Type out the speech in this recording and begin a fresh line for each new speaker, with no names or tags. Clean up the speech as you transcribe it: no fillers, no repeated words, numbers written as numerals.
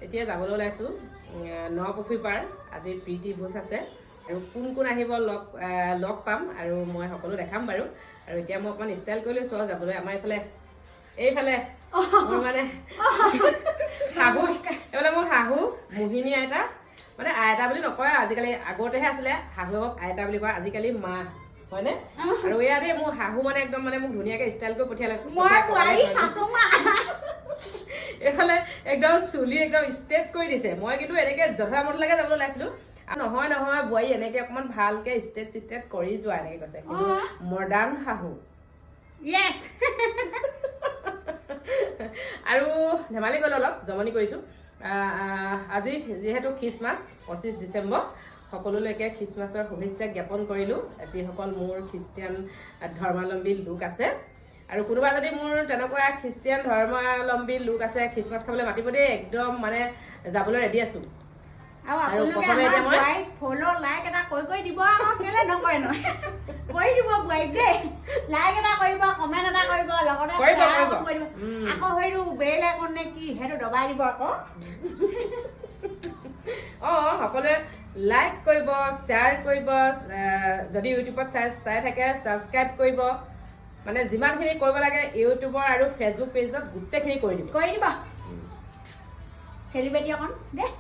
এতিয়া যাবলৈ ওলাইছোঁ নপুখুৰী পাৰ। আজি প্ৰীতি ভোজ আছে আৰু কোন কোন আহিব লগ পাম আৰু মই সকলো দেখাম বাৰু। আৰু এতিয়া মই অকণমান ষ্টাইল কৰি লৈছোঁ আৰু যাবলৈ। আমাৰ এইফালে মোৰ মানে শাহু, এইফালে মোৰ শাহু মোহিনী আইতা, মানে আইতা বুলি নকয় আজিকালি, আগতেহে আছিলে শাহুৱেকক আইতা বুলি কয়, আজিকালি মা, হয়নে? আৰু এয়া দেই মোৰ শাহু মানে একদম মানে মোক ধুনীয়াকৈ ষ্টাইল কৰি পঠিয়ালে। এইফালে একদম চুলি একদম ষ্ট্ৰেট কৰি দিছে। মই কিন্তু এনেকৈ যথামতলৈকে যাবলৈ ওলাইছিলোঁ। নহয় বোৱাৰী এনেকৈ অকণমান ভালকৈ ষ্টেট কৰি যোৱা, এনেকৈ কৈছে। কিন্তু মডাৰ্ণ শাহু।
য়েছ।
আৰু ধেমালি গ'ল, অলপ জমনি কৰিছোঁ। আজি যিহেতু খ্ৰীষ্টমাছ 25 ডিচেম্বৰ, সকলোলৈকে খ্ৰীষ্টমাছৰ শুভেচ্ছা জ্ঞাপন কৰিলোঁ। যিসকল মোৰ খ্ৰীষ্টিয়ান ধৰ্মাৱলম্বী লোক আছে আৰু কোনোবা যদি মোৰ তেনেকুৱা খ্ৰীষ্টিয়ান ধৰ্মাৱলম্বী লোক আছে, খ্ৰীষ্টমাছ খাবলৈ মাতিব দেই, একদম মানে যাবলৈ ৰেডি আছোঁ।
আৰু প্ৰথমে এতিয়া মই ফ'ল' লাইক এটা কৰি দিব, আকৌ কেলে নকৰে নহয়, কৰি দিব বোৱাৰীক দেই। লাইক এটা কৰিব, কমেণ্ট এটা কৰিব, লগতে কৰিব। আকৌ সেইটো বেল আইকন নে কি সেইটো দবাই দিব আকৌ।
সকলোৱে লাইক কৰিব, শ্বেয়াৰ কৰিব, যদি ইউটিউবত চাই থাকে ছাবস্ক্ৰাইব কৰিব, মানে যিমানখিনি কৰিব লাগে ইউটিউবৰ আৰু ফেচবুক পেজত গোটেইখিনি কৰি দিব।
চেলিব্ৰিটি অকণ দেই।